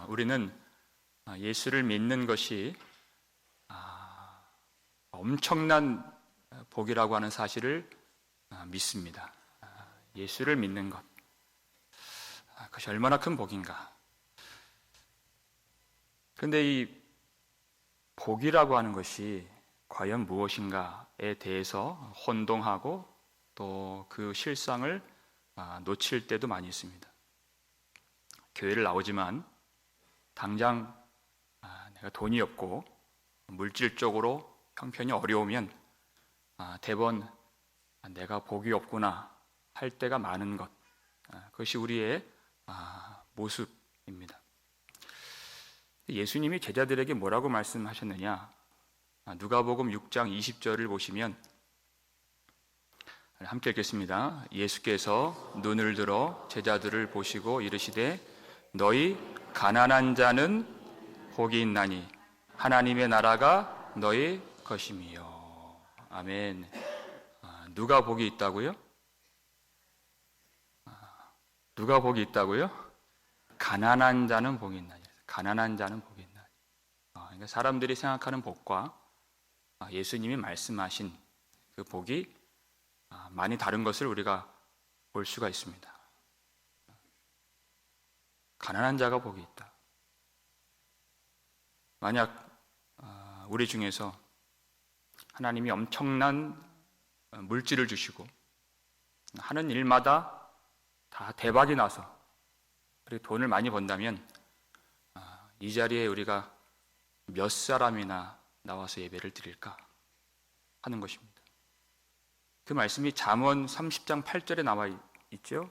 우리는 예수를 믿는 것이 엄청난 복이라고 하는 사실을 믿습니다. 예수를 믿는 것, 그것이 얼마나 큰 복인가. 그런데 이 복이라고 하는 것이 과연 무엇인가에 대해서 혼동하고 또 그 실상을 놓칠 때도 많이 있습니다. 교회를 나오지만 당장 내가 돈이 없고 물질적으로 형편이 어려우면 대번 내가 복이 없구나 할 때가 많은 것, 그것이 우리의 모습입니다. 예수님이 제자들에게 뭐라고 말씀하셨느냐? 누가복음 6장 20절을 보시면 함께 읽겠습니다. 예수께서 눈을 들어 제자들을 보시고 이르시되 너희 가난한 자는 복이 있나니 하나님의 나라가 너희 것임이요. 아멘. 누가 복이 있다고요? 누가 복이 있다고요? 가난한 자는 복이 있나니. 가난한 자는 복이 있나니. 그러니까 사람들이 생각하는 복과 예수님이 말씀하신 그 복이 많이 다른 것을 우리가 볼 수가 있습니다. 가난한 자가 복이 있다. 만약 우리 중에서 하나님이 엄청난 물질을 주시고 하는 일마다 다 대박이 나서 그리고 돈을 많이 번다면 이 자리에 우리가 몇 사람이나 나와서 예배를 드릴까 하는 것입니다. 그 말씀이 잠언 30장 8절에 나와 있죠.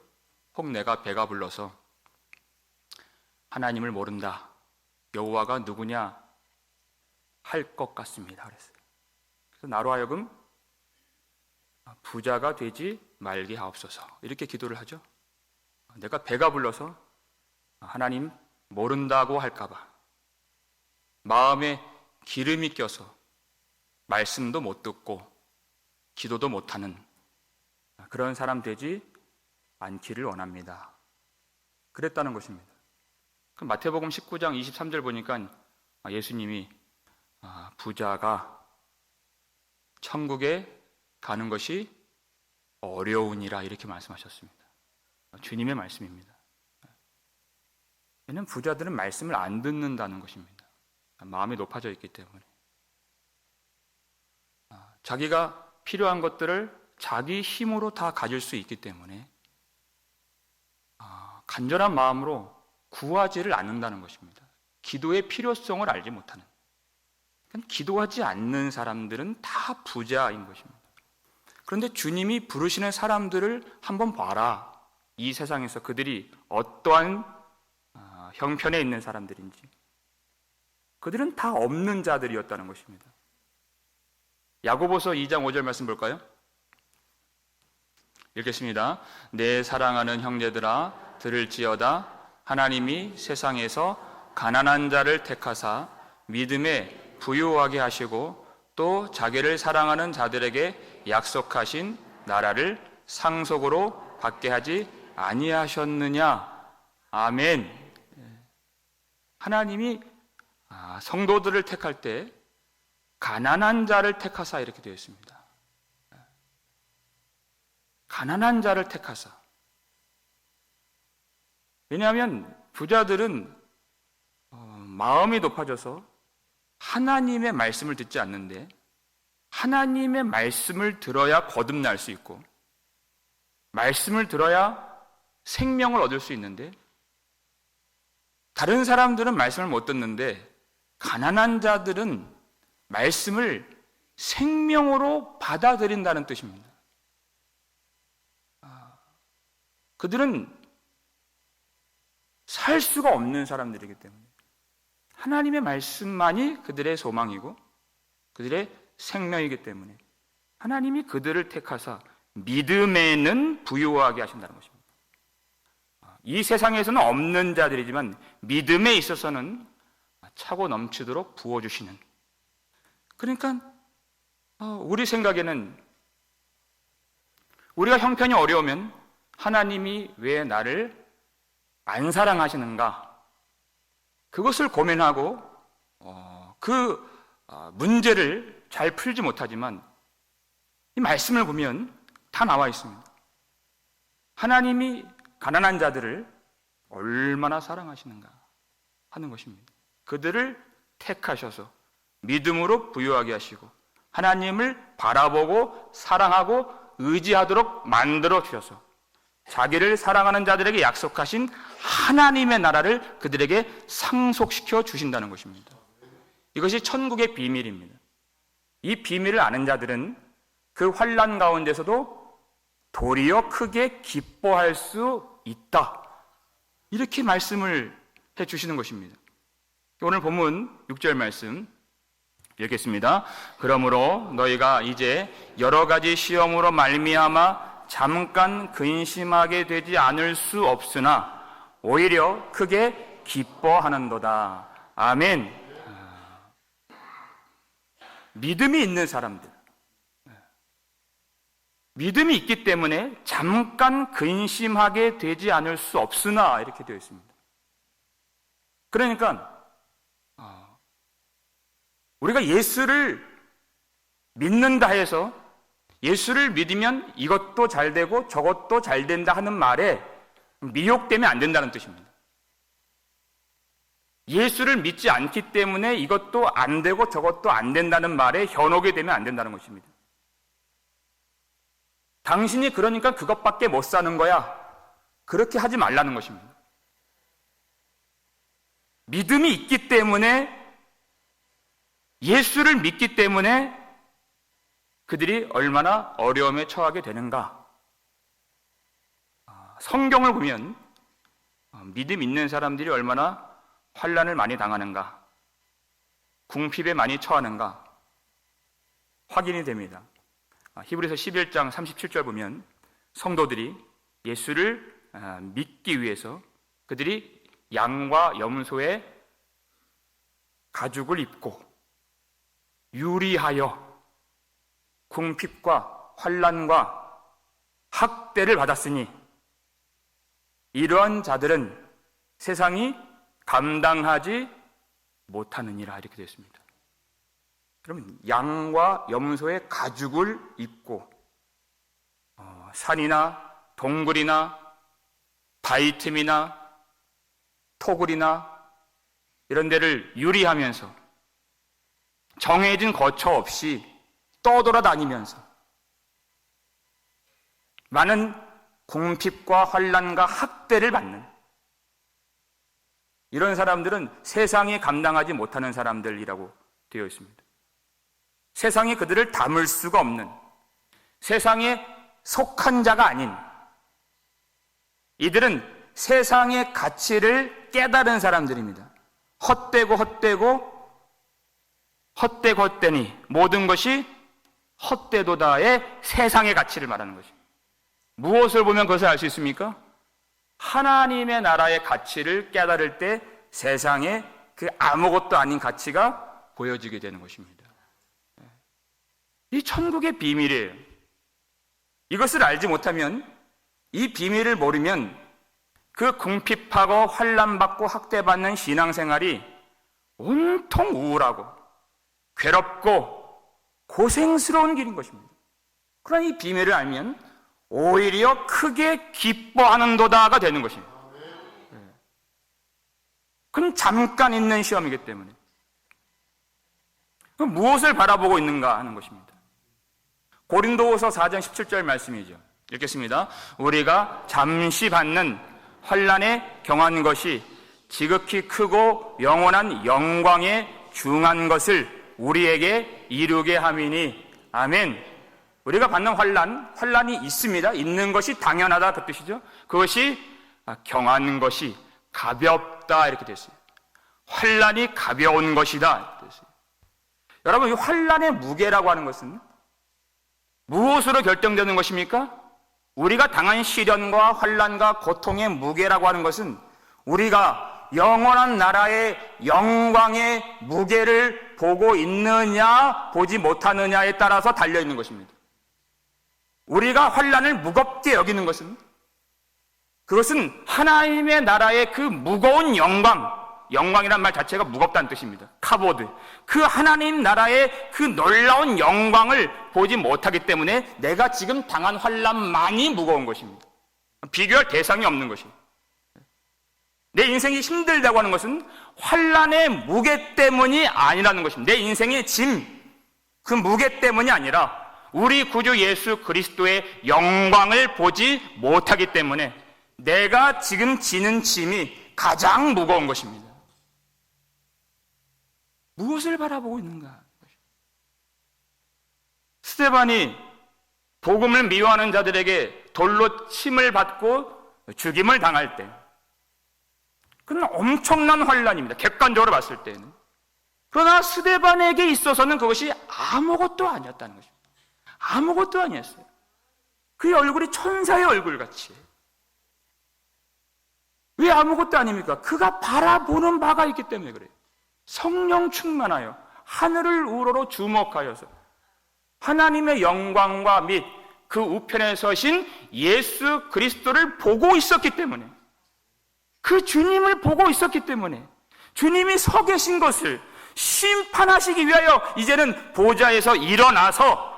혹 내가 배가 불러서 하나님을 모른다, 여호와가 누구냐 할 것 같습니다 그랬어요. 그래서 나로 하여금 부자가 되지 말게 하옵소서 이렇게 기도를 하죠. 내가 배가 불러서 하나님 모른다고 할까 봐 마음에 기름이 껴서 말씀도 못 듣고 기도도 못하는 그런 사람 되지 않기를 원합니다. 그랬다는 것입니다. 그럼 마태복음 19장 23절 보니까 예수님이 부자가 천국에 가는 것이 어려우니라 이렇게 말씀하셨습니다. 주님의 말씀입니다. 왜냐하면 부자들은 말씀을 안 듣는다는 것입니다. 마음이 높아져 있기 때문에 자기가 필요한 것들을 자기 힘으로 다 가질 수 있기 때문에 간절한 마음으로 구하지를 않는다는 것입니다. 기도의 필요성을 알지 못하는. 기도하지 않는 사람들은 다 부자인 것입니다. 그런데 주님이 부르시는 사람들을 한번 봐라. 이 세상에서 그들이 어떠한 형편에 있는 사람들인지. 그들은 다 없는 자들이었다는 것입니다. 야고보서 2장 5절 말씀 볼까요? 읽겠습니다. 내 사랑하는 형제들아 들을지어다. 하나님이 세상에서 가난한 자를 택하사 믿음에 부유하게 하시고 또 자기를 사랑하는 자들에게 약속하신 나라를 상속으로 받게 하지 아니하셨느냐. 아멘. 하나님이 성도들을 택할 때 가난한 자를 택하사 이렇게 되어 있습니다. 가난한 자를 택하사. 왜냐하면 부자들은 마음이 높아져서 하나님의 말씀을 듣지 않는데 하나님의 말씀을 들어야 거듭날 수 있고 말씀을 들어야 생명을 얻을 수 있는데 다른 사람들은 말씀을 못 듣는데 가난한 자들은 말씀을 생명으로 받아들인다는 뜻입니다. 그들은 살 수가 없는 사람들이기 때문에 하나님의 말씀만이 그들의 소망이고 그들의 생명이기 때문에 하나님이 그들을 택하사 믿음에는 부유하게 하신다는 것입니다. 이 세상에서는 없는 자들이지만 믿음에 있어서는 차고 넘치도록 부어주시는. 그러니까 우리 생각에는 우리가 형편이 어려우면 하나님이 왜 나를 안 사랑하시는가? 그것을 고민하고 문제를 잘 풀지 못하지만 이 말씀을 보면 다 나와 있습니다. 하나님이 가난한 자들을 얼마나 사랑하시는가 하는 것입니다. 그들을 택하셔서 믿음으로 부유하게 하시고 하나님을 바라보고 사랑하고 의지하도록 만들어 주셔서 자기를 사랑하는 자들에게 약속하신 하나님의 나라를 그들에게 상속시켜 주신다는 것입니다. 이것이 천국의 비밀입니다. 이 비밀을 아는 자들은 그 환난 가운데서도 도리어 크게 기뻐할 수 있다. 이렇게 말씀을 해 주시는 것입니다. 오늘 본문 6절 말씀 읽겠습니다. 그러므로 너희가 이제 여러 가지 시험으로 말미암아 잠깐 근심하게 되지 않을 수 없으나 오히려 크게 기뻐하는도다. 아멘. 믿음이 있는 사람들, 믿음이 있기 때문에 잠깐 근심하게 되지 않을 수 없으나 이렇게 되어 있습니다. 그러니까 우리가 예수를 믿는다 해서 예수를 믿으면 이것도 잘 되고 저것도 잘 된다 하는 말에 미혹되면 안 된다는 뜻입니다. 예수를 믿지 않기 때문에 이것도 안 되고 저것도 안 된다는 말에 현혹이 되면 안 된다는 것입니다. 당신이 그러니까 그것밖에 못 사는 거야. 그렇게 하지 말라는 것입니다. 믿음이 있기 때문에 예수를 믿기 때문에 그들이 얼마나 어려움에 처하게 되는가. 성경을 보면 믿음 있는 사람들이 얼마나 환난을 많이 당하는가, 궁핍에 많이 처하는가 확인이 됩니다. 히브리서 11장 37절 보면 성도들이 예수를 믿기 위해서 그들이 양과 염소의 가죽을 입고 유리하여 궁핍과 환난과 학대를 받았으니 이러한 자들은 세상이 감당하지 못하느니라 이렇게 되어 있습니다. 그러면 양과 염소의 가죽을 입고 산이나 동굴이나 바위 틈이나 토굴이나 이런 데를 유리하면서 정해진 거처 없이 떠돌아다니면서 많은 궁핍과 환난과 학대를 받는 이런 사람들은 세상이 감당하지 못하는 사람들이라고 되어 있습니다. 세상이 그들을 담을 수가 없는, 세상에 속한 자가 아닌, 이들은 세상의 가치를 깨달은 사람들입니다. 헛되니 모든 것이 헛되도다의 세상의 가치를 말하는 것입니다. 무엇을 보면 그것을 알 수 있습니까? 하나님의 나라의 가치를 깨달을 때 세상에 그 아무것도 아닌 가치가 보여지게 되는 것입니다. 이 천국의 비밀이에요. 이것을 알지 못하면, 이 비밀을 모르면 그 궁핍하고 환난받고 학대받는 신앙생활이 온통 우울하고 괴롭고 고생스러운 길인 것입니다. 그러나 이 비밀을 알면 오히려 크게 기뻐하는도다가 되는 것입니다. 그건 잠깐 있는 시험이기 때문에. 그럼 무엇을 바라보고 있는가 하는 것입니다. 고린도후서 4장 17절 말씀이죠. 읽겠습니다. 우리가 잠시 받는 환난에 경한 것이 지극히 크고 영원한 영광에 중한 것을 우리에게 이루게 함이니. 아멘. 우리가 받는 환난이 있습니다. 있는 것이 당연하다 그 뜻이죠. 그것이 경한 것이 가볍다 이렇게 됐어요. 환난이 가벼운 것이다 이렇게 됐어요. 여러분, 이 환난의 무게라고 하는 것은 무엇으로 결정되는 것입니까? 우리가 당한 시련과 환난과 고통의 무게라고 하는 것은 우리가 영원한 나라의 영광의 무게를 보고 있느냐 보지 못하느냐에 따라서 달려있는 것입니다. 우리가 환난을 무겁게 여기는 것은 그것은 하나님의 나라의 그 무거운 영광, 영광이란 말 자체가 무겁다는 뜻입니다. 카보드. 그 하나님 나라의 그 놀라운 영광을 보지 못하기 때문에 내가 지금 당한 환난만이 무거운 것입니다. 비교할 대상이 없는 것입니다. 내 인생이 힘들다고 하는 것은 환난의 무게 때문이 아니라는 것입니다. 내 인생의 짐, 그 무게 때문이 아니라 우리 구주 예수 그리스도의 영광을 보지 못하기 때문에 내가 지금 지는 짐이 가장 무거운 것입니다. 무엇을 바라보고 있는가? 스데반이 복음을 미워하는 자들에게 돌로 침을 받고 죽임을 당할 때, 그건 엄청난 환난입니다. 객관적으로 봤을 때는. 그러나 스데반에게 있어서는 그것이 아무것도 아니었다는 것입니다. 아무것도 아니었어요. 그의 얼굴이 천사의 얼굴같이. 왜 아무것도 아닙니까? 그가 바라보는 바가 있기 때문에 그래요. 성령 충만하여 하늘을 우러러 주목하여서 하나님의 영광과 및 그 우편에 서신 예수 그리스도를 보고 있었기 때문에, 그 주님을 보고 있었기 때문에, 주님이 서 계신 것을 심판하시기 위하여 이제는 보좌에서 일어나서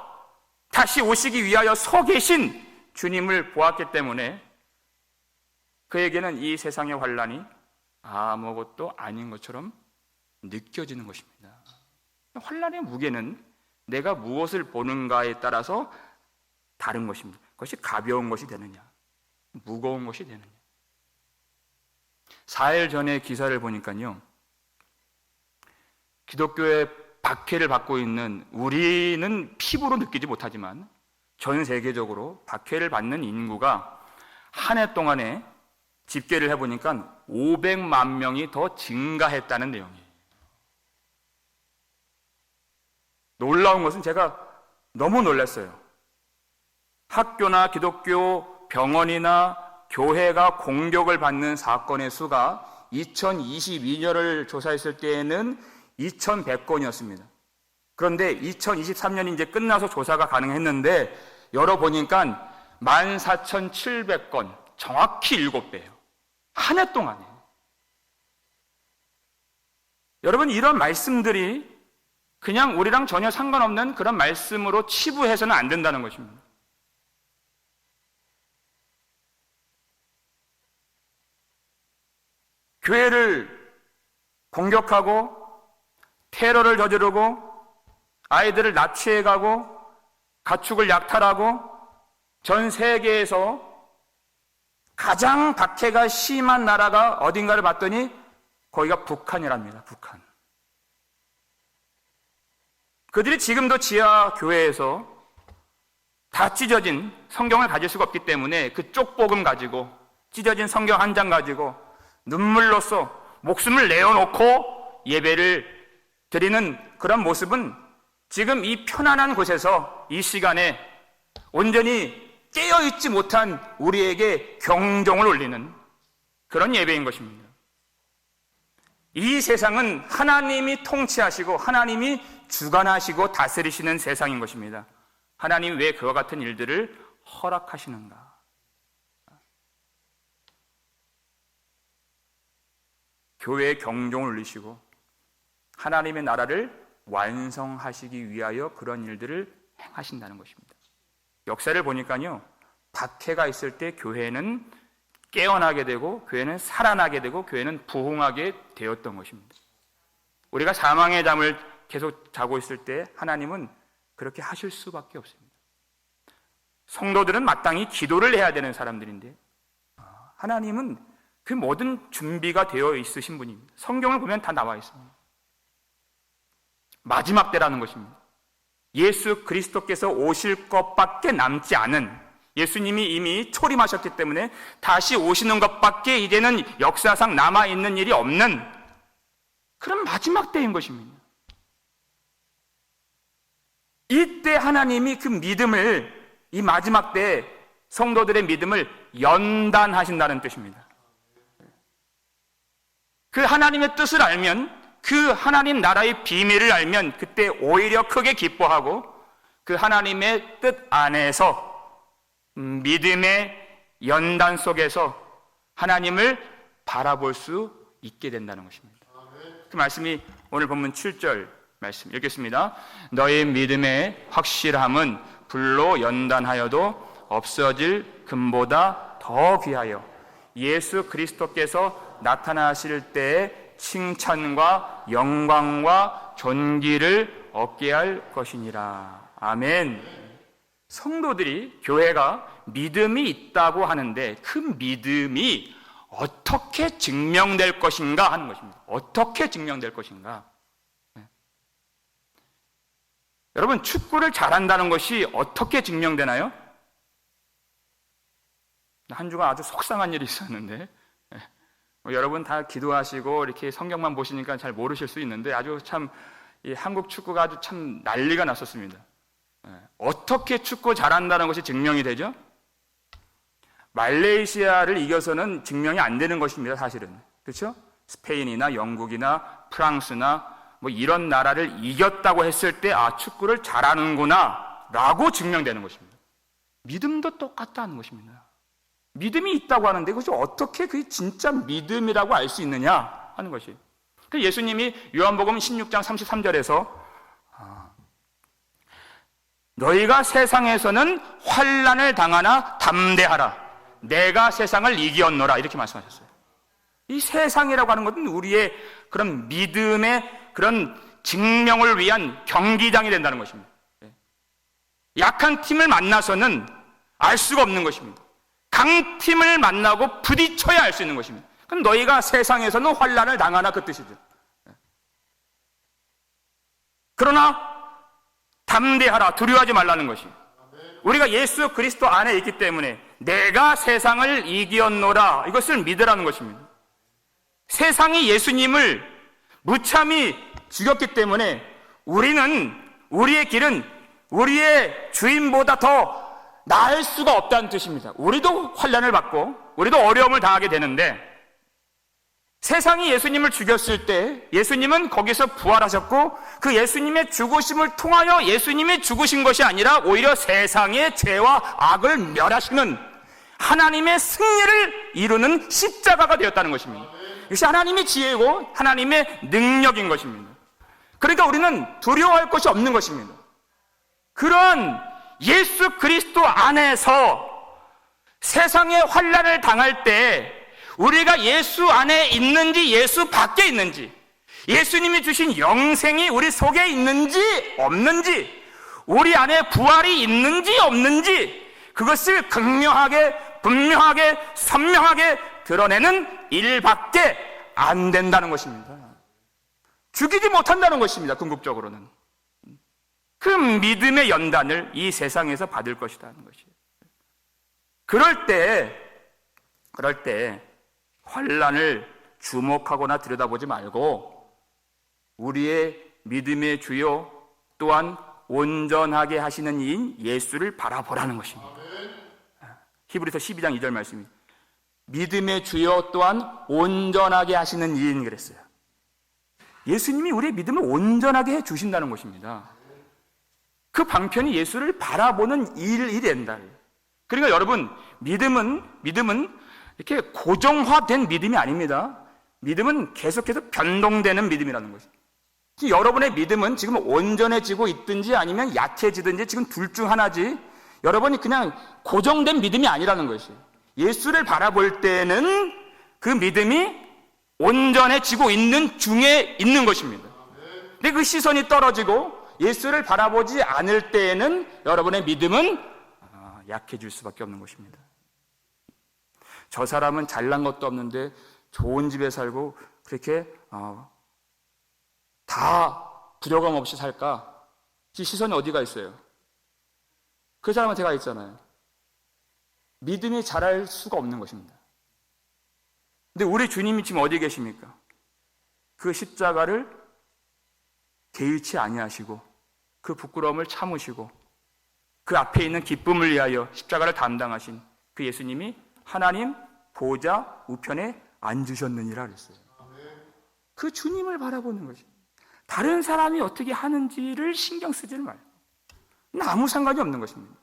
다시 오시기 위하여 서 계신 주님을 보았기 때문에 그에게는 이 세상의 환난이 아무것도 아닌 것처럼 느껴지는 것입니다. 환난의 무게는 내가 무엇을 보는가에 따라서 다른 것입니다. 그것이 가벼운 것이 되느냐, 무거운 것이 되느냐. 4일 전에 기사를 보니까요, 기독교의 박해를 받고 있는, 우리는 피부로 느끼지 못하지만 전 세계적으로 박해를 받는 인구가 한 해 동안에 집계를 해보니까 500만 명이 더 증가했다는 내용이에요. 놀라운 것은 제가 너무 놀랐어요. 학교나 기독교 병원이나 교회가 공격을 받는 사건의 수가 2022년을 조사했을 때에는 2100건이었습니다. 그런데 2023년이 이제 끝나서 조사가 가능했는데 열어보니까 14,700건, 정확히 7배예요. 한 해 동안에. 여러분, 이런 말씀들이 그냥 우리랑 전혀 상관없는 그런 말씀으로 치부해서는 안 된다는 것입니다. 교회를 공격하고 테러를 저지르고 아이들을 납치해가고 가축을 약탈하고 전 세계에서 가장 박해가 심한 나라가 어딘가를 봤더니 거기가 북한이랍니다. 북한. 그들이 지금도 지하 교회에서 다 찢어진 성경을 가질 수가 없기 때문에 그 쪽복음 가지고 찢어진 성경 한 장 가지고 눈물로써 목숨을 내어놓고 예배를 드리는 그런 모습은 지금 이 편안한 곳에서 이 시간에 온전히 깨어있지 못한 우리에게 경종을 울리는 그런 예배인 것입니다. 이 세상은 하나님이 통치하시고 하나님이 주관하시고 다스리시는 세상인 것입니다. 하나님이 왜 그와 같은 일들을 허락하시는가? 교회에 경종을 울리시고 하나님의 나라를 완성하시기 위하여 그런 일들을 행하신다는 것입니다. 역사를 보니까요, 박해가 있을 때 교회는 깨어나게 되고 교회는 살아나게 되고 교회는 부흥하게 되었던 것입니다. 우리가 사망의 잠을 계속 자고 있을 때 하나님은 그렇게 하실 수밖에 없습니다. 성도들은 마땅히 기도를 해야 되는 사람들인데 하나님은 그 모든 준비가 되어 있으신 분입니다. 성경을 보면 다 나와 있습니다. 마지막 때라는 것입니다. 예수 그리스도께서 오실 것밖에 남지 않은, 예수님이 이미 초림하셨기 때문에 다시 오시는 것밖에 이제는 역사상 남아있는 일이 없는 그런 마지막 때인 것입니다. 이때 하나님이 그 믿음을, 이 마지막 때에 성도들의 믿음을 연단하신다는 뜻입니다. 그 하나님의 뜻을 알면, 그 하나님 나라의 비밀을 알면 그때 오히려 크게 기뻐하고 그 하나님의 뜻 안에서 믿음의 연단 속에서 하나님을 바라볼 수 있게 된다는 것입니다. 그 말씀이 오늘 본문 7절 말씀 읽겠습니다. 너희 믿음의 확실함은 불로 연단하여도 없어질 금보다 더 귀하여 예수 그리스도께서 나타나실 때에 칭찬과 영광과 존귀를 얻게 할 것이니라. 아멘. 성도들이, 교회가 믿음이 있다고 하는데 그 믿음이 어떻게 증명될 것인가 하는 것입니다. 어떻게 증명될 것인가. 여러분, 축구를 잘한다는 것이 어떻게 증명되나요? 한 주간 아주 속상한 일이 있었는데, 여러분 다 기도하시고 이렇게 성경만 보시니까 잘 모르실 수 있는데 아주 참 이 한국 축구가 아주 참 난리가 났었습니다. 어떻게 축구 잘한다는 것이 증명이 되죠? 말레이시아를 이겨서는 증명이 안 되는 것입니다, 사실은. 그렇죠? 스페인이나 영국이나 프랑스나 뭐 이런 나라를 이겼다고 했을 때 아, 축구를 잘하는구나 라고 증명되는 것입니다. 믿음도 똑같다는 것입니다. 믿음이 있다고 하는데 그것이 어떻게 그게 진짜 믿음이라고 알 수 있느냐 하는 것이. 예수님이 요한복음 16장 33절에서 너희가 세상에서는 환난을 당하나 담대하라. 내가 세상을 이기었노라. 이렇게 말씀하셨어요. 이 세상이라고 하는 것은 우리의 그런 믿음의 그런 증명을 위한 경기장이 된다는 것입니다. 약한 팀을 만나서는 알 수가 없는 것입니다. 강팀을 만나고 부딪혀야 알 수 있는 것입니다. 그럼 너희가 세상에서는 환난을 당하나 그 뜻이죠. 그러나 담대하라. 두려워하지 말라는 것이. 우리가 예수 그리스도 안에 있기 때문에 내가 세상을 이기었노라. 이것을 믿으라는 것입니다. 세상이 예수님을 무참히 죽였기 때문에 우리의 길은 우리의 주인보다 더 나을 수가 없다는 뜻입니다. 우리도 환난을 받고 우리도 어려움을 당하게 되는데 세상이 예수님을 죽였을 때 예수님은 거기서 부활하셨고 그 예수님의 죽으심을 통하여 예수님이 죽으신 것이 아니라 오히려 세상의 죄와 악을 멸하시는 하나님의 승리를 이루는 십자가가 되었다는 것입니다. 이것이 하나님의 지혜고 하나님의 능력인 것입니다. 그러니까 우리는 두려워할 것이 없는 것입니다. 그런 예수 그리스도 안에서 세상의 환난을 당할 때 우리가 예수 안에 있는지 예수 밖에 있는지, 예수님이 주신 영생이 우리 속에 있는지 없는지, 우리 안에 부활이 있는지 없는지 그것을 극명하게 분명하게 선명하게 드러내는 일밖에 안 된다는 것입니다. 죽이지 못한다는 것입니다. 궁극적으로는 그 믿음의 연단을 이 세상에서 받을 것이라는 것이에요. 그럴 때 환난을 주목하거나 들여다보지 말고 우리의 믿음의 주요 또한 온전하게 하시는 이인 예수를 바라보라는 것입니다. 히브리서 12장 2절 말씀이 믿음의 주요 또한 온전하게 하시는 이인 그랬어요. 예수님이 우리의 믿음을 온전하게 해주신다는 것입니다. 그 방편이 예수를 바라보는 일이 된다. 그러니까 여러분, 믿음은 이렇게 고정화된 믿음이 아닙니다. 믿음은 계속해서 변동되는 믿음이라는 것이죠. 여러분의 믿음은 지금 온전해지고 있든지 아니면 약해지든지 지금 둘 중 하나지, 여러분이 그냥 고정된 믿음이 아니라는 것이에요. 예수를 바라볼 때는 그 믿음이 온전해지고 있는 중에 있는 것입니다. 근데 그 시선이 떨어지고 예수를 바라보지 않을 때에는 여러분의 믿음은 약해질 수밖에 없는 것입니다. 저 사람은 잘난 것도 없는데 좋은 집에 살고 그렇게 다 부족함 없이 살까? 시선이 어디가 있어요? 그 사람한테 가 있잖아요. 믿음이 자랄 수가 없는 것입니다. 근데 우리 주님이 지금 어디 계십니까? 그 십자가를 개의치 아니하시고 그 부끄러움을 참으시고 그 앞에 있는 기쁨을 위하여 십자가를 담당하신 그 예수님이 하나님 보좌 우편에 앉으셨느니라 그랬어요. 그 주님을 바라보는 것입니다. 다른 사람이 어떻게 하는지를 신경 쓰지를 말고 아무 상관이 없는 것입니다.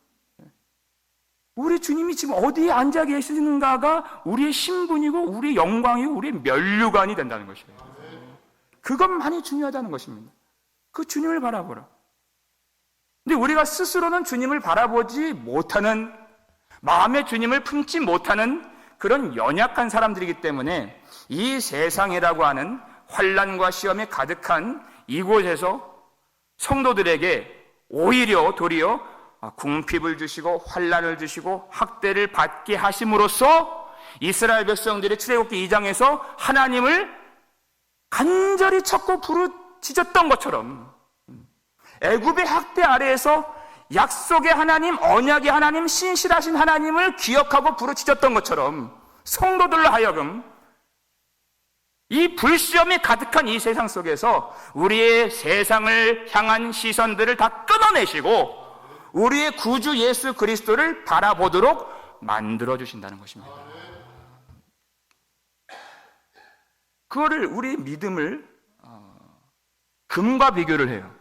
우리 주님이 지금 어디에 앉아 계시는가가 우리의 신분이고 우리의 영광이고 우리의 면류관이 된다는 것이에요. 그것만이 중요하다는 것입니다. 그 주님을 바라보라. 근데 우리가 스스로는 주님을 바라보지 못하는, 마음의 주님을 품지 못하는 그런 연약한 사람들이기 때문에 이 세상이라고 하는 환난과 시험이 가득한 이곳에서 성도들에게 오히려 도리어 궁핍을 주시고 환난을 주시고 학대를 받게 하심으로써 이스라엘 백성들이 출애굽기 2장에서 하나님을 간절히 찾고 부르짖었던 것처럼 애굽의 학대 아래에서 약속의 하나님, 언약의 하나님, 신실하신 하나님을 기억하고 부르짖었던 것처럼 성도들로 하여금 이 불시험이 가득한 이 세상 속에서 우리의 세상을 향한 시선들을 다 끊어내시고 우리의 구주 예수 그리스도를 바라보도록 만들어주신다는 것입니다. 그거를, 우리 믿음을 금과 비교를 해요.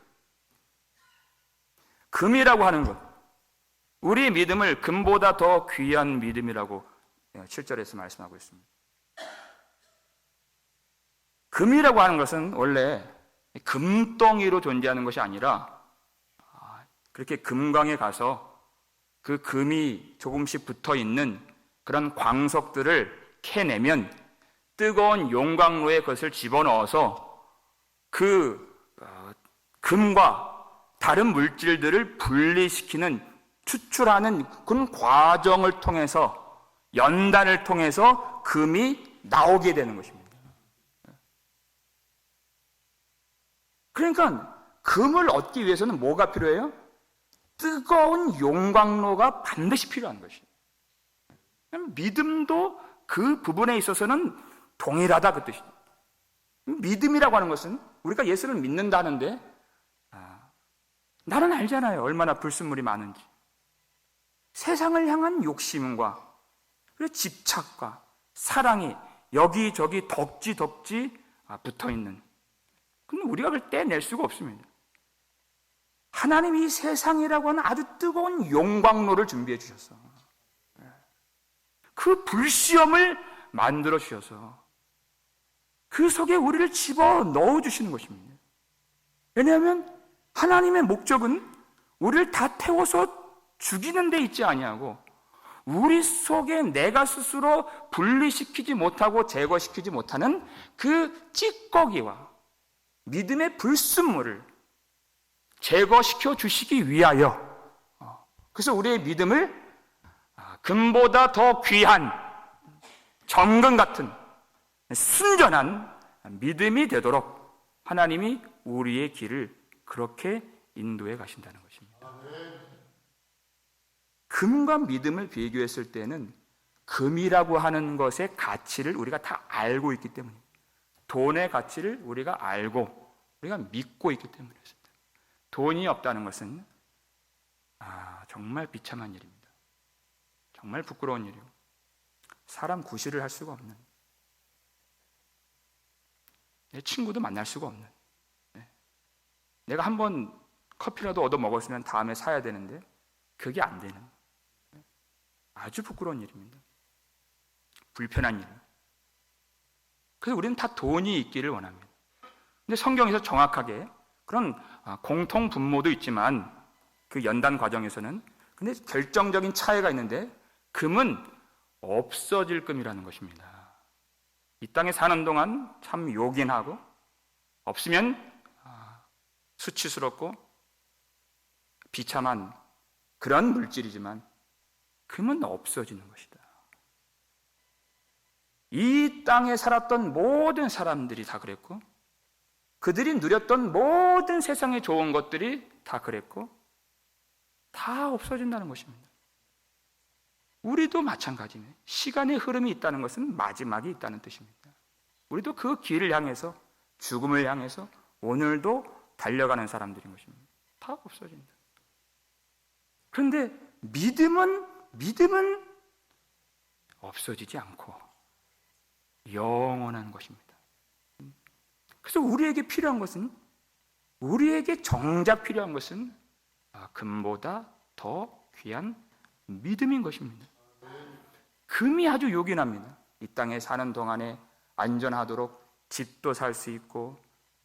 금이라고 하는 것, 우리의 믿음을 금보다 더 귀한 믿음이라고 7절에서 말씀하고 있습니다. 금이라고 하는 것은 원래 금덩이로 존재하는 것이 아니라 그렇게 금광에 가서 그 금이 조금씩 붙어 있는 그런 광석들을 캐내면 뜨거운 용광로에 그것을 집어넣어서 그 금과 다른 물질들을 분리시키는, 추출하는 그런 과정을 통해서, 연단을 통해서 금이 나오게 되는 것입니다. 그러니까 금을 얻기 위해서는 뭐가 필요해요? 뜨거운 용광로가 반드시 필요한 것이에요. 믿음도 그 부분에 있어서는 동일하다, 그 뜻이에요. 믿음이라고 하는 것은 우리가 예수를 믿는다는데 나는 알잖아요, 얼마나 불순물이 많은지. 세상을 향한 욕심과 그리고 집착과 사랑이 여기저기 덕지 붙어있는, 근데 우리가 그걸 떼낼 수가 없습니다. 하나님이 이 세상이라고 하는 아주 뜨거운 용광로를 준비해 주셨어. 그 불시험을 만들어 주셔서 그 속에 우리를 집어 넣어 주시는 것입니다. 왜냐하면 하나님의 목적은 우리를 다 태워서 죽이는 데 있지 아니하고 우리 속에 내가 스스로 분리시키지 못하고 제거시키지 못하는 그 찌꺼기와 믿음의 불순물을 제거시켜 주시기 위하여, 그래서 우리의 믿음을 금보다 더 귀한 정금 같은 순전한 믿음이 되도록 하나님이 우리의 길을 그렇게 인도해 가신다는 것입니다. 금과 믿음을 비교했을 때는 금이라고 하는 것의 가치를 우리가 다 알고 있기 때문입니다. 돈의 가치를 우리가 알고 우리가 믿고 있기 때문이었습니다. 돈이 없다는 것은 정말 비참한 일입니다. 정말 부끄러운 일이고 사람 구실을 할 수가 없는, 내 친구도 만날 수가 없는, 내가 한번 커피라도 얻어 먹었으면 다음에 사야 되는데 그게 안 되는 아주 부끄러운 일입니다. 불편한 일. 그래서 우리는 다 돈이 있기를 원합니다. 근데 성경에서 정확하게 그런 공통 분모도 있지만 그 연단 과정에서는, 근데 결정적인 차이가 있는데 금은 없어질 금이라는 것입니다. 이 땅에 사는 동안 참 요긴하고 없으면 수치스럽고 비참한 그런 물질이지만 금은 없어지는 것이다. 이 땅에 살았던 모든 사람들이 다 그랬고 그들이 누렸던 모든 세상의 좋은 것들이 다 그랬고 다 없어진다는 것입니다. 우리도 마찬가지네. 시간의 흐름이 있다는 것은 마지막이 있다는 뜻입니다. 우리도 그 길을 향해서, 죽음을 향해서 오늘도 달려가는 사람들인 것입니다. 다 없어진다. 그런데 믿음은 없어지지 않고 영원한 것입니다. 그래서 우리에게 필요한 것은, 우리에게 정작 필요한 것은 금보다 더 귀한 믿음인 것입니다. 금이 아주 요긴합니다. 이 땅에 사는 동안에 안전하도록 집도 살 수 있고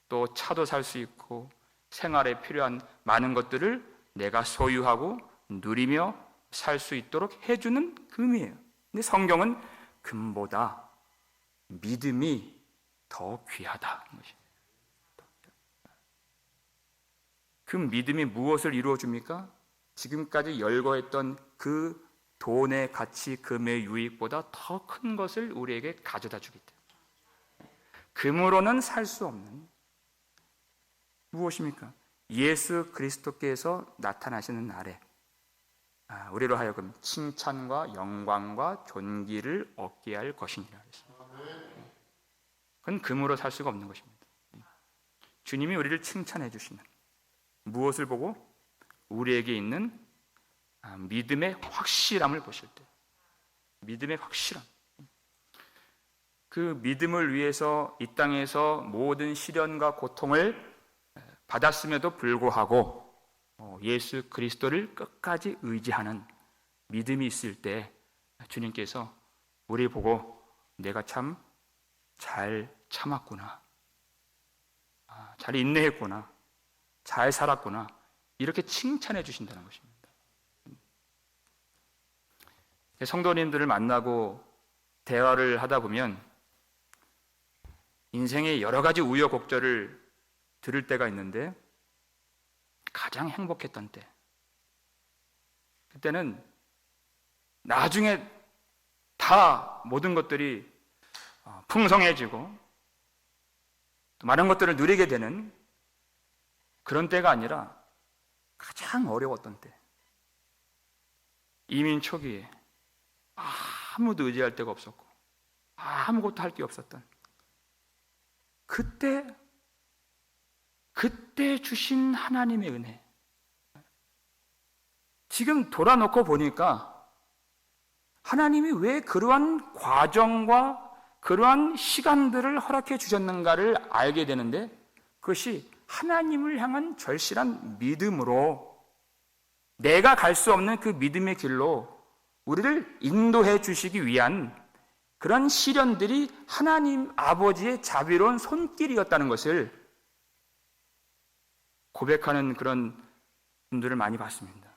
또 차도 살 수 있고 생활에 필요한 많은 것들을 내가 소유하고 누리며 살 수 있도록 해주는 금이에요. 근데 성경은 금보다 믿음이 더 귀하다. 그 믿음이 무엇을 이루어줍니까? 지금까지 열거했던 그 돈의 가치, 금의 유익보다 더 큰 것을 우리에게 가져다 주기 때문에 금으로는 살 수 없는 무엇입니까? 예수 그리스도께서 나타나시는 날에 우리로 하여금 칭찬과 영광과 존귀를 얻게 할 것이니라 했습니다. 그건 금으로 살 수가 없는 것입니다. 주님이 우리를 칭찬해 주시는 무엇을 보고? 우리에게 있는 믿음의 확실함을 보실 때, 믿음의 확실함. 그 믿음을 위해서 이 땅에서 모든 시련과 고통을 받았음에도 불구하고 예수 그리스도를 끝까지 의지하는 믿음이 있을 때 주님께서 우리 보고 내가 참 잘 참았구나, 잘 인내했구나, 잘 살았구나, 이렇게 칭찬해 주신다는 것입니다. 성도님들을 만나고 대화를 하다 보면 인생의 여러 가지 우여곡절을 들을 때가 있는데 가장 행복했던 때, 그때는 나중에 다 모든 것들이 풍성해지고 또 많은 것들을 누리게 되는 그런 때가 아니라 가장 어려웠던 때, 이민 초기에 아무도 의지할 데가 없었고 아무것도 할 게 없었던 그때 주신 하나님의 은혜, 지금 돌아놓고 보니까 하나님이 왜 그러한 과정과 그러한 시간들을 허락해 주셨는가를 알게 되는데, 그것이 하나님을 향한 절실한 믿음으로 내가 갈 수 없는 그 믿음의 길로 우리를 인도해 주시기 위한 그런 시련들이 하나님 아버지의 자비로운 손길이었다는 것을 고백하는 그런 분들을 많이 봤습니다.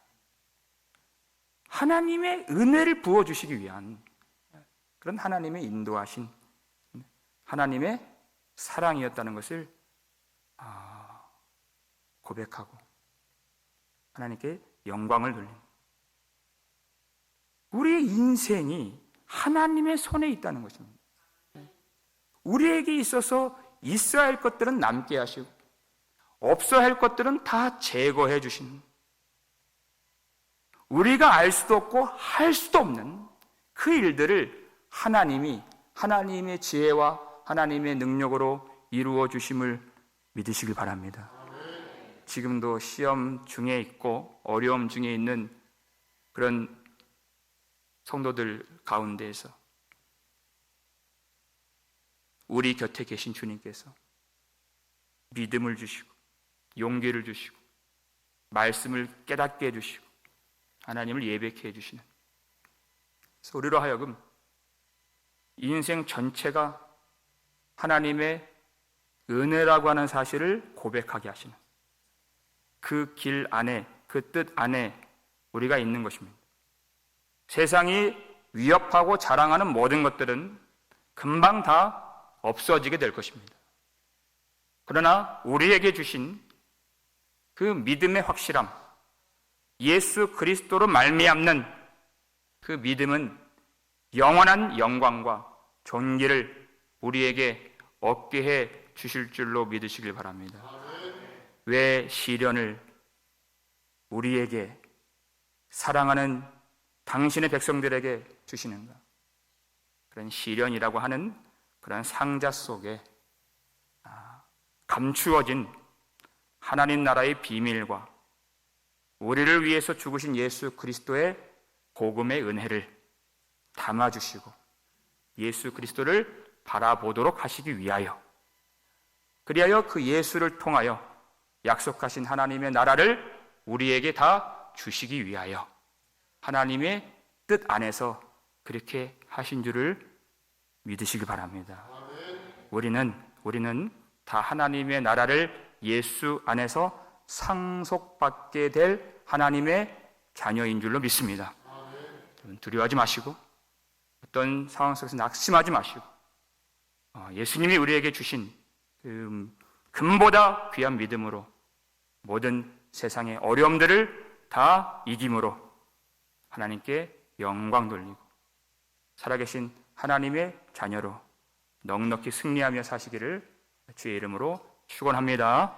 하나님의 은혜를 부어주시기 위한 그런 하나님의 인도하신 하나님의 사랑이었다는 것을 고백하고 하나님께 영광을 돌리는, 우리의 인생이 하나님의 손에 있다는 것입니다. 우리에게 있어서 있어야 할 것들은 남게 하시고 없어야 할 것들은 다 제거해 주시는, 우리가 알 수도 없고 할 수도 없는 그 일들을 하나님이 하나님의 지혜와 하나님의 능력으로 이루어 주심을 믿으시길 바랍니다. 지금도 시험 중에 있고 어려움 중에 있는 그런 성도들 가운데에서 우리 곁에 계신 주님께서 믿음을 주시고 용기를 주시고 말씀을 깨닫게 해주시고 하나님을 예배케 해주시는, 그래서 우리로 하여금 인생 전체가 하나님의 은혜라고 하는 사실을 고백하게 하시는 그 길 안에, 그 뜻 안에 우리가 있는 것입니다. 세상이 위협하고 자랑하는 모든 것들은 금방 다 없어지게 될 것입니다. 그러나 우리에게 주신 그 믿음의 확실함, 예수 그리스도로 말미암는 그 믿음은 영원한 영광과 존귀를 우리에게 얻게 해 주실 줄로 믿으시길 바랍니다. 왜 시련을 우리에게, 사랑하는 당신의 백성들에게 주시는가? 그런 시련이라고 하는 그런 상자 속에 감추어진 하나님 나라의 비밀과 우리를 위해서 죽으신 예수 그리스도의 복음의 은혜를 담아주시고 예수 그리스도를 바라보도록 하시기 위하여, 그리하여 그 예수를 통하여 약속하신 하나님의 나라를 우리에게 다 주시기 위하여 하나님의 뜻 안에서 그렇게 하신 줄을 믿으시기 바랍니다. 우리는 다 하나님의 나라를 예수 안에서 상속받게 될 하나님의 자녀인 줄로 믿습니다. 두려워하지 마시고 어떤 상황 속에서 낙심하지 마시고 예수님이 우리에게 주신 금보다 귀한 믿음으로 모든 세상의 어려움들을 다 이김으로 하나님께 영광 돌리고 살아계신 하나님의 자녀로 넉넉히 승리하며 사시기를 주의 이름으로 축원합니다.